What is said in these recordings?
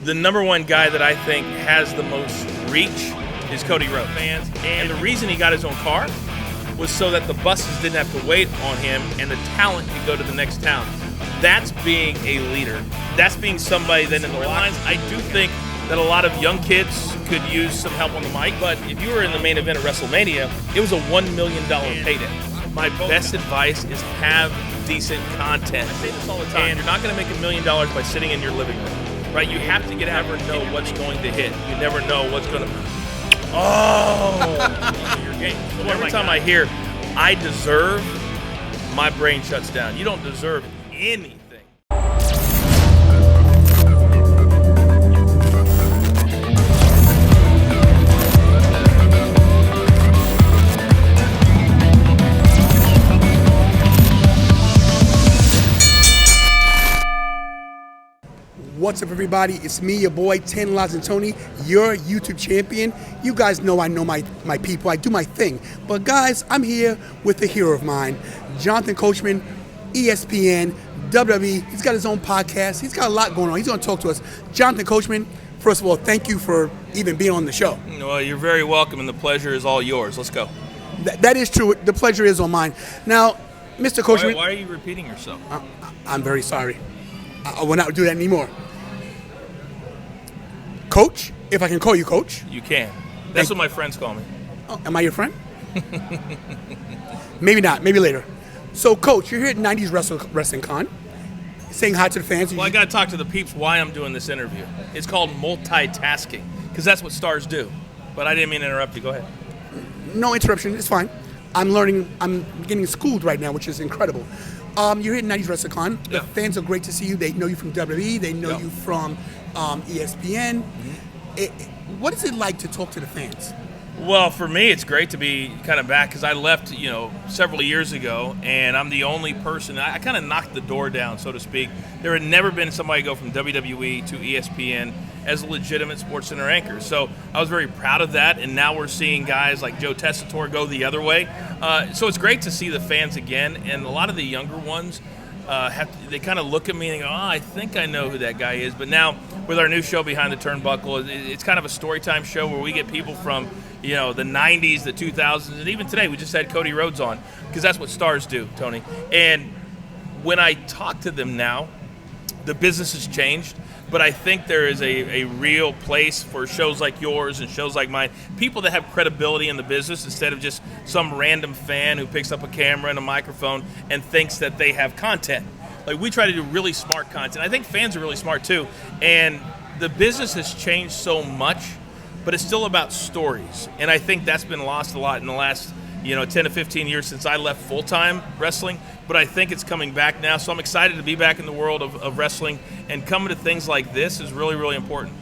The number one guy that I think has the most reach is Cody Rhodes. Fans, and the reason he got his own car was so that the buses didn't have to wait on him and the talent could go to the next town. That's being a leader. That's being somebody that in the lines. I do think that a lot of young kids could use some help on the mic, but if you were in the main event of WrestleMania, it was a $1 million payday. My best advice is have decent content. I say this all the time. And you're not going to make $1 million by sitting in your living room, right? You have to never know what's going to hit. You never know what's going to. Oh, your game. So every time I hear, I deserve, my brain shuts down. You don't deserve anything. What's up, everybody? It's me, your boy, Tantalizing Tony, your YouTube champion. You guys know I know my people. I do my thing. But guys, I'm here with a hero of mine, Jonathan Coachman, ESPN, WWE. He's got his own podcast. He's got a lot going on. He's going to talk to us. Jonathan Coachman, first of all, thank you for even being on the show. Well, you're very welcome, and the pleasure is all yours. Let's go. That is true. The pleasure is all mine. Now, Mr. Coachman. Why are you repeating yourself? I'm very sorry. I will not do that anymore. Coach, if I can call you Coach. You can. That's what my friends call me. Oh, am I your friend? Maybe not. Maybe later. So, Coach, you're here at 90s Wrestling Con, saying hi to the fans. Well, I got to talk to the peeps why I'm doing this interview. It's called multitasking, because that's what stars do. But I didn't mean to interrupt you. Go ahead. No interruption. It's fine. I'm learning. I'm getting schooled right now, which is incredible. You're here at 90s Wrestling Con. The fans are great to see you. They know you from WWE. They know you from ESPN. Mm-hmm. What is it like to talk to the fans? Well, for me, it's great to be kind of back because I left, several years ago, and I'm the only person. I kind of knocked the door down, so to speak. There had never been somebody go from WWE to ESPN as a legitimate SportsCenter anchor. So I was very proud of that, and now we're seeing guys like Joe Tessitore go the other way. So it's great to see the fans again, and a lot of the younger ones, they kind of look at me and go, I think I know who that guy is. But now with our new show Behind the Turnbuckle, it's kind of a story time show where we get people from the 90s, the 2000s, and even today we just had Cody Rhodes on because that's what stars do, Tony. And when I talk to them now, the business has changed, but I think there is a real place for shows like yours and shows like mine, people that have credibility in the business instead of just some random fan who picks up a camera and a microphone and thinks that they have content. Like, we try to do really smart content. I think fans are really smart too, and the business has changed so much, but it's still about stories, and I think that's been lost a lot in the last 10 to 15 years since I left full-time wrestling, but I think it's coming back now. So I'm excited to be back in the world of wrestling, and coming to things like this is really, really important.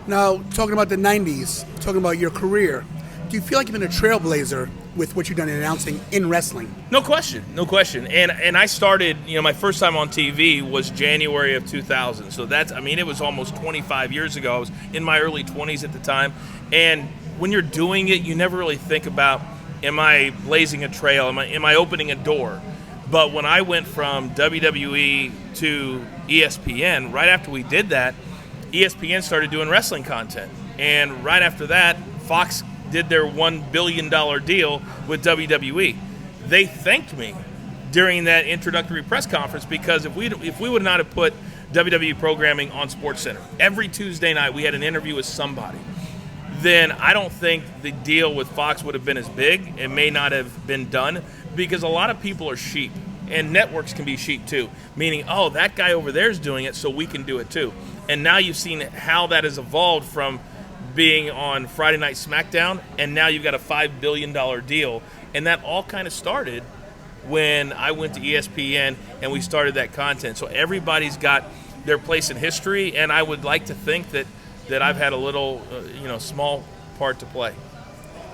Now, talking about the 90s, talking about your career, do you feel like you've been a trailblazer with what you've done in announcing in wrestling? No question. And I started, my first time on TV was January of 2000. So it was almost 25 years ago. I was in my early 20s at the time. And when you're doing it, you never really think about, am I blazing a trail? Am I opening a door? But when I went from WWE to ESPN, right after we did that, ESPN started doing wrestling content. And right after that, Fox did their $1 billion deal with WWE. They thanked me during that introductory press conference because if we would not have put WWE programming on SportsCenter, every Tuesday night we had an interview with somebody, then I don't think the deal with Fox would have been as big. It may not have been done because a lot of people are sheep, and networks can be sheep too, meaning, that guy over there is doing it, so we can do it too. And now you've seen how that has evolved from being on Friday Night SmackDown, and now you've got a $5 billion deal. And that all kind of started when I went to ESPN and we started that content. So everybody's got their place in history, and I would like to think that I've had a little, small part to play.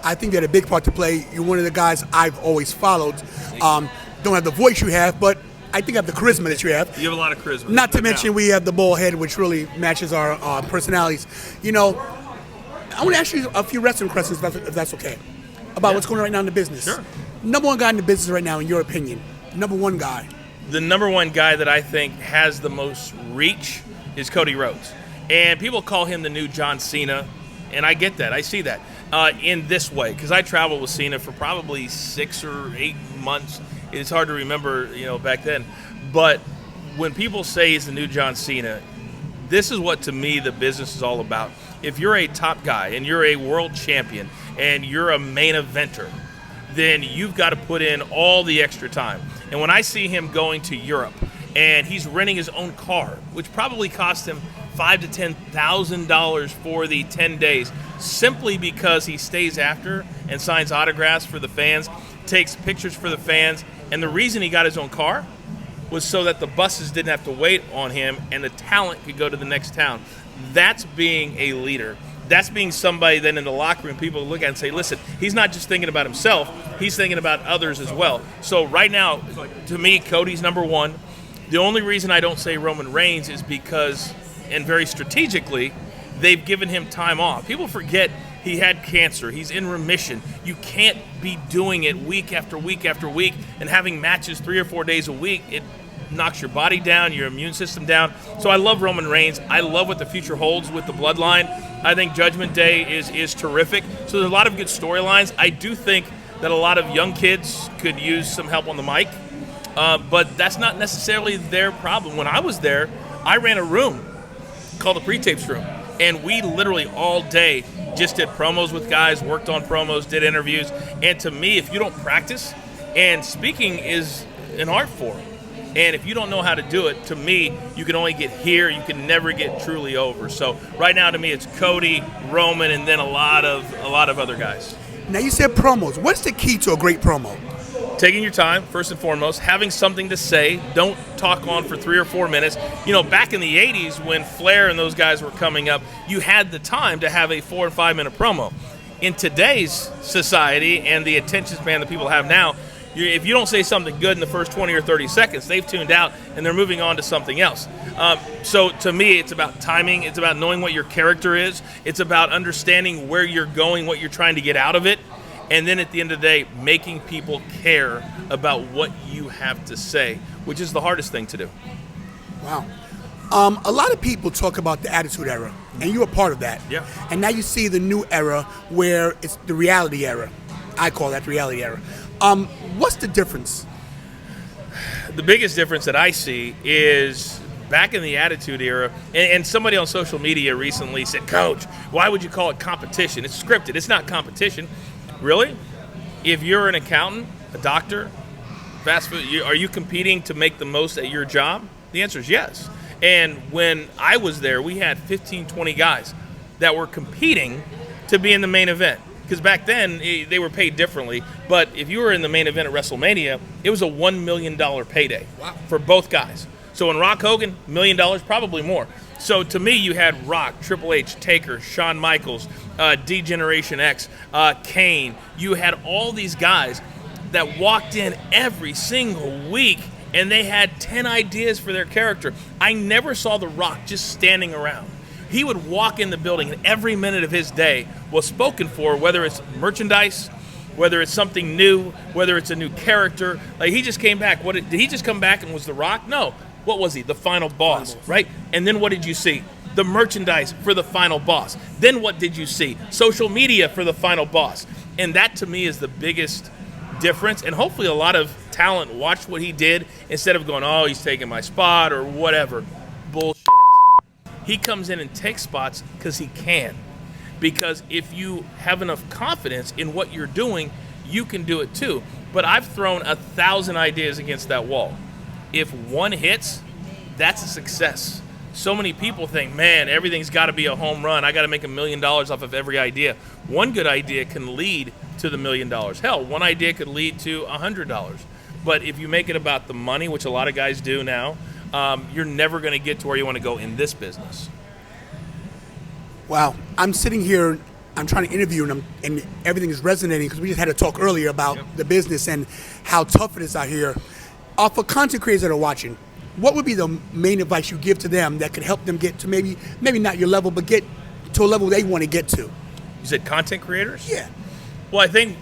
I think you had a big part to play. You're one of the guys I've always followed. Don't have the voice you have, but I think I have the charisma that you have. You have a lot of charisma. Not to mention we have the bald head, which really matches our personalities. I want to ask you a few wrestling questions, if that's okay, about what's going on right now in the business. Sure. Number one guy in the business right now, in your opinion. Number one guy. The number one guy that I think has the most reach is Cody Rhodes. And people call him the new John Cena, and I get that. I see that in this way, because I traveled with Cena for probably 6 or 8 months. It's hard to remember, back then. But when people say he's the new John Cena, this is what, to me, the business is all about. If you're a top guy and you're a world champion and you're a main eventer, then you've got to put in all the extra time. And when I see him going to Europe and he's renting his own car, which probably cost him $5,000 to $10,000 for the 10 days, simply because he stays after and signs autographs for the fans, takes pictures for the fans, and the reason he got his own car was so that the buses didn't have to wait on him and the talent could go to the next town. That's being a leader. That's being somebody that in the locker room people look at and say, listen, he's not just thinking about himself, he's thinking about others as well. So right now, to me, Cody's number one. The only reason I don't say Roman Reigns is because, and very strategically, they've given him time off. People forget he had cancer. He's in remission. You can't be doing it week after week after week and having matches 3 or 4 days a week. It knocks your body down, your immune system down. So I love Roman Reigns. I love what the future holds with the bloodline. I think Judgment Day is terrific. So there's a lot of good storylines. I do think that a lot of young kids could use some help on the mic, but that's not necessarily their problem. When I was there, I ran a room called the pre-tapes room, and we literally all day just did promos with guys, worked on promos, did interviews. And to me, if you don't practice, and speaking is an art form, and if you don't know how to do it, to me, you can only get here. You can never get truly over. So right now, to me, it's Cody, Roman, and then a lot of other guys. Now you said promos. What's the key to a great promo? Taking your time, first and foremost, having something to say. Don't talk on for 3 or 4 minutes. Back in the 80s when Flair and those guys were coming up, you had the time to have a 4 or 5 minute promo. In today's society and the attention span that people have now, if you don't say something good in the first 20 or 30 seconds, they've tuned out and they're moving on to something else. So to me, it's about timing. It's about knowing what your character is. It's about understanding where you're going, what you're trying to get out of it. And then at the end of the day, making people care about what you have to say, which is the hardest thing to do. Wow. A lot of people talk about the Attitude Era, and you were part of that. Yeah. And now you see the new era where it's the reality era. I call that the reality era. What's the difference? The biggest difference that I see is back in the Attitude Era, and somebody on social media recently said, Coach, why would you call it competition? It's scripted. It's not competition. Really? If you're an accountant, a doctor, fast food, are you competing to make the most at your job? The answer is yes. And when I was there, we had 15, 20 guys that were competing to be in the main event. Because back then, they were paid differently. But if you were in the main event at WrestleMania, it was a $1 million payday. Wow. For both guys. So when Rock Hogan, $1 million, probably more. So to me, you had Rock, Triple H, Taker, Shawn Michaels, D-Generation X, Kane. You had all these guys that walked in every single week, and they had 10 ideas for their character. I never saw The Rock just standing around. He would walk in the building, and every minute of his day was spoken for, whether it's merchandise, whether it's something new, whether it's a new character. Like, he just came back. Did he just come back and was The Rock? No. What was he? The final boss, right? And then what did you see? The merchandise for the final boss. Then what did you see? Social media for the final boss. And that, to me, is the biggest difference. And hopefully a lot of talent watched what he did instead of going, oh, he's taking my spot or whatever. Bullshit. He comes in and takes spots because he can. Because if you have enough confidence in what you're doing, you can do it too. But I've thrown 1,000 ideas against that wall. If one hits, that's a success. So many people think, man, everything's got to be a home run. I got to make $1 million off of every idea. One good idea can lead to the $1 million. Hell, one idea could lead to $100. But if you make it about the money, which a lot of guys do now, you're never going to get to where you want to go in this business. Wow. I'm sitting here, I'm trying to interview, and everything is resonating because we just had a talk earlier about the business and how tough it is out here. For content creators that are watching, what would be the main advice you give to them that could help them get to maybe not your level, but get to a level they want to get to? You said content creators? Yeah. Well, I think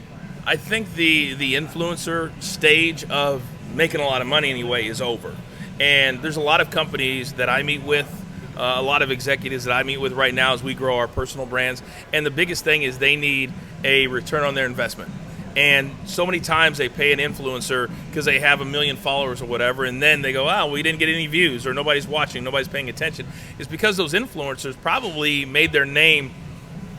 the influencer stage of making a lot of money anyway is over. And there's a lot of companies that I meet with a lot of executives that I meet with right now as we grow our personal brands. And the biggest thing is they need a return on their investment. And so many times they pay an influencer because they have 1 million followers or whatever, and then they go, oh, we didn't get any views, or nobody's watching, nobody's paying attention. It's because those influencers probably made their name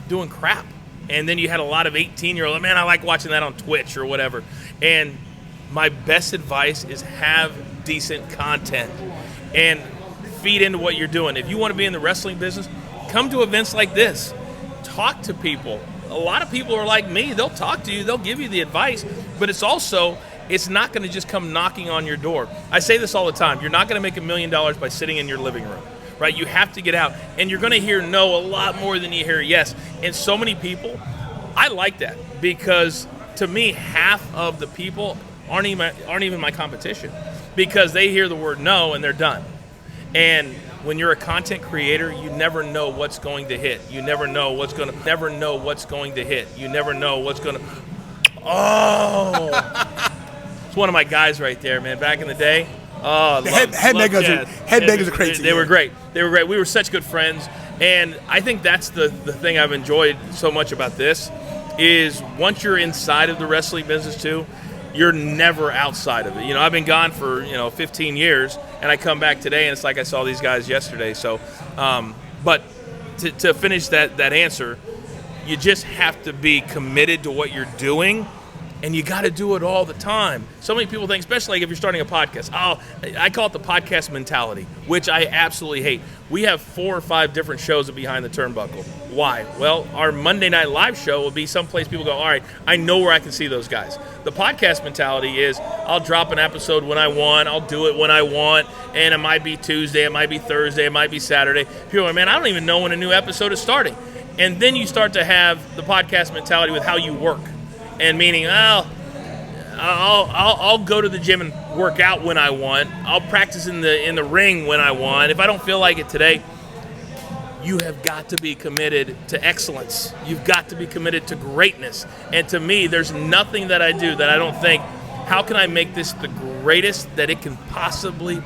doing crap. And then you had a lot of 18-year-olds, man, I like watching that on Twitch or whatever. And my best advice is have decent content and feed into what you're doing. If you want to be in the wrestling business, come to events like this. Talk to people. A lot of people are like me. They'll talk to you. They'll give you the advice. But it's not going to just come knocking on your door. I say this all the time. You're not going to make $1 million by sitting in your living room, right? You have to get out. And you're going to hear no a lot more than you hear yes. And so many people, I like that, because to me, half of the people aren't even my competition, because they hear the word no and they're done. And when you're a content creator, you never know what's going to hit. You never know what's going to hit. You never know what's going to. Oh, it's one of my guys right there, man. Back in the day. Oh, headbangers are crazy. They were great. They were great. We were such good friends, and I think that's the thing I've enjoyed so much about this is once you're inside of the wrestling business too, you're never outside of it. You know, I've been gone for 15 years, and I come back today, and it's like I saw these guys yesterday. So, but to finish that answer, you just have to be committed to what you're doing, and you got to do it all the time. So many people think, especially like if you're starting a podcast, I call it the podcast mentality, which I absolutely hate. We have 4 or 5 different shows at Behind the Turnbuckle. Why? Well, our Monday Night Live show will be someplace people go, all right, I know where I can see those guys. The podcast mentality is I'll drop an episode when I want, I'll do it when I want, and it might be Tuesday, it might be Thursday, it might be Saturday. People are like, man, I don't even know when a new episode is starting. And then you start to have the podcast mentality with how you work. And meaning, I'll go to the gym and work out when I want. I'll practice in the ring when I want. If I don't feel like it today, you have got to be committed to excellence. You've got to be committed to greatness. And to me, there's nothing that I do that I don't think, how can I make this the greatest that it can possibly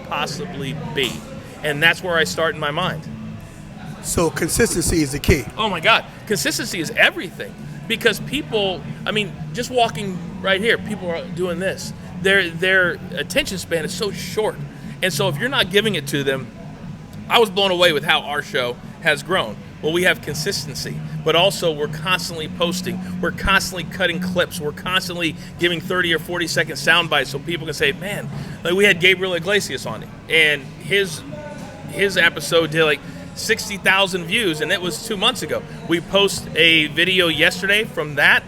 be? And that's where I start in my mind. So consistency is the key. Oh my God, consistency is everything. Because people, just walking right here, people are doing this. Their attention span is so short. And so if you're not giving it to them, I was blown away with how our show has grown. Well, we have consistency, but also we're constantly posting. We're constantly cutting clips. We're constantly giving 30 or 40 second sound bites so people can say, man, like we had Gabriel Iglesias on it, and his episode did like 60,000 views, and it was 2 months ago. We post a video yesterday from that,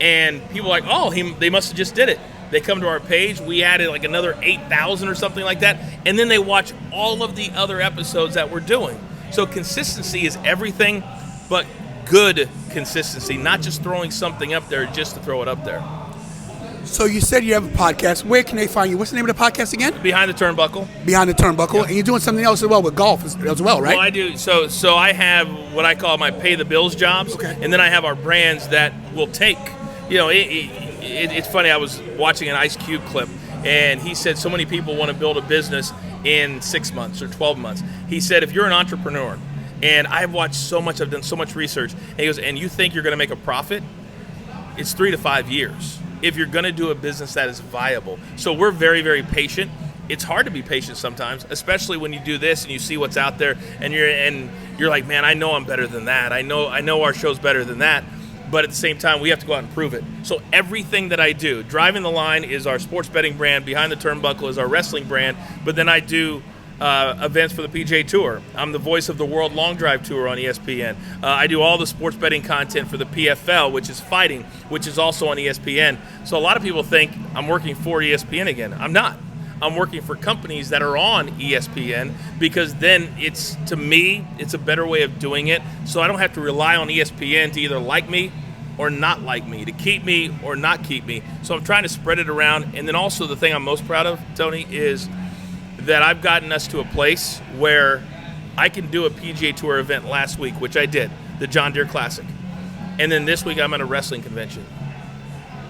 and people are like, oh, they must have just did it. They come to our page, we added like another 8,000 or something like that, and then they watch all of the other episodes that we're doing. So consistency is everything, but good consistency, not just throwing something up there just to throw it up there. So you said you have a podcast. Where can they find you? What's the name of the podcast again? Behind the Turnbuckle. Behind the Turnbuckle. Yep. And you're doing something else as well with golf as well, right? Well, I do. So I have what I call my pay the bills jobs, okay. And then I have our brands that will take. It's funny. I was watching an Ice Cube clip, and he said so many people want to build a business in 6 months or 12 months. He said if you're an entrepreneur, and I've watched so much, I've done so much research, and he goes, and you think you're going to make a profit, it's 3 to 5 years. If you're going to do a business that is viable. So we're very, very patient. It's hard to be patient sometimes, especially when you do this and you see what's out there, and you're like, man, I know I'm better than that. I know our show's better than that. But at the same time, we have to go out and prove it. So everything that I do, Driving the Line is our sports betting brand, Behind the Turnbuckle is our wrestling brand, but then I do events for the PGA Tour. I'm the voice of the World Long Drive Tour on ESPN. I do all the sports betting content for the PFL, which is fighting, which is also on ESPN. So a lot of people think I'm working for ESPN again. I'm not. I'm working for companies that are on ESPN, because then to me, it's a better way of doing it. So I don't have to rely on ESPN to either like me or not like me, to keep me or not keep me. So I'm trying to spread it around. And then also the thing I'm most proud of, Tony, is that I've gotten us to a place where I can do a PGA Tour event last week, which I did, the John Deere Classic. And then this week I'm at a wrestling convention.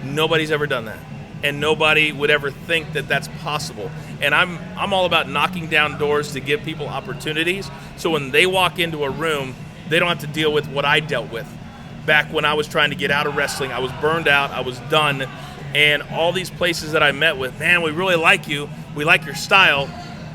Nobody's ever done that. And nobody would ever think that that's possible. And I'm all about knocking down doors to give people opportunities. So when they walk into a room, they don't have to deal with what I dealt with. Back when I was trying to get out of wrestling, I was burned out, I was done. And all these places that I met with, man, we really like you, we like your style,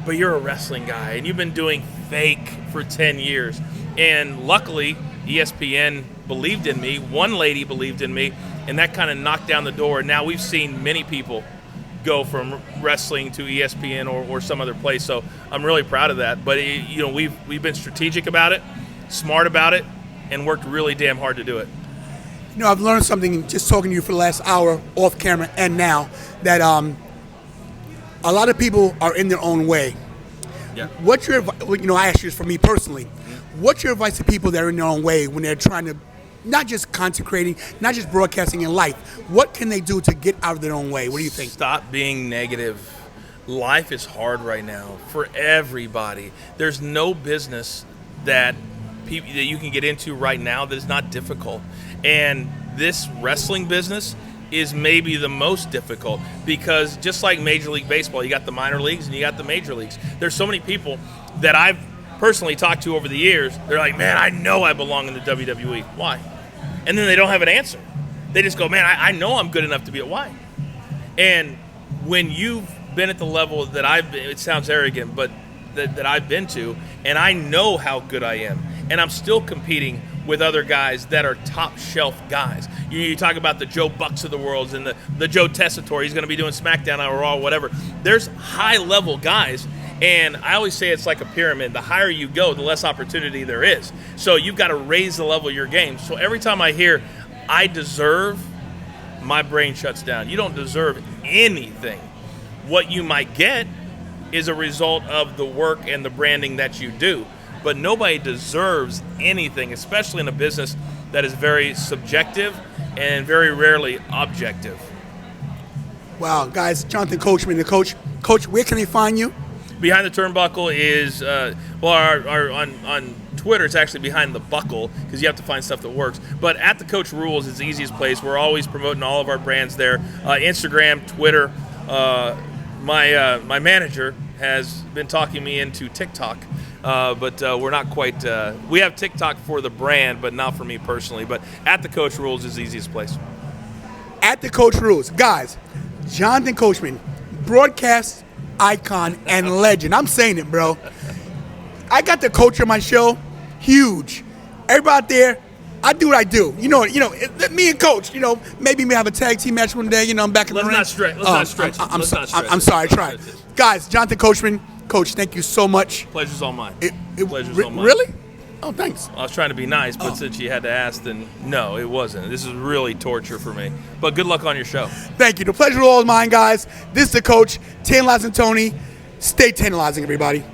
but you're a wrestling guy, and you've been doing fake for 10 years. And luckily, ESPN believed in me, one lady believed in me, and that kind of knocked down the door. Now we've seen many people go from wrestling to ESPN or some other place, so I'm really proud of that. But we've been strategic about it, smart about it, and worked really damn hard to do it. I've learned something just talking to you for the last hour off camera and now, that a lot of people are in their own way. Yeah. What's your advice? I ask you this for me personally. What's your advice to people that are in their own way when they're trying to, not just consecrating, not just broadcasting in life? What can they do to get out of their own way? What do you think? Stop being negative. Life is hard right now for everybody. There's no business that you can get into right now that is not difficult. And this wrestling business is maybe the most difficult, because just like Major League Baseball, you got the minor leagues and you got the major leagues. There's so many people that I've personally talked to over the years. They're like, man, I know I belong in the WWE. Why? And then they don't have an answer. They just go, man, I know I'm good enough to be at why. And when you've been at the level that I've been, it sounds arrogant, but that I've been to, and I know how good I am, and I'm still competing with other guys that are top shelf guys. You talk about the Joe Bucks of the world and the Joe Tessitore. He's going to be doing SmackDown or Raw, whatever. There's high level guys, and I always say it's like a pyramid. The higher you go, the less opportunity there is. So you've got to raise the level of your game. So every time I hear I deserve, my brain shuts down. You don't deserve anything. What you might get is a result of the work and the branding that you do. But nobody deserves anything, especially in a business that is very subjective and very rarely objective. Wow, guys, Jonathan Coachman, the coach. Coach, where can they find you? Behind the Turnbuckle is, on Twitter, it's actually Behind the Buckle, because you have to find stuff that works. But at the Coach Rules is the easiest place. We're always promoting all of our brands there. Instagram, Twitter. My manager has been talking me into TikTok. But we're not quite, we have TikTok for the brand, but not for me personally. But at the Coach Rules is the easiest place. At the Coach Rules. Guys, Jonathan Coachman, broadcast icon and legend. I'm saying it, bro. I got the coach on my show. Huge. Everybody out there, I do what I do. Me and Coach, maybe we have a tag team match one day. I'm back in the ring. Let's not stretch. I'm sorry, I tried. Guys, Jonathan Coachman, Coach, thank you so much. Pleasure's all mine. Pleasure's all mine. Really? Oh, thanks. I was trying to be nice, but since you had to ask, then no, it wasn't. This is really torture for me. But good luck on your show. Thank you. The pleasure all is mine, guys. This is the coach, Tantalizing Tony. Stay tantalizing, everybody.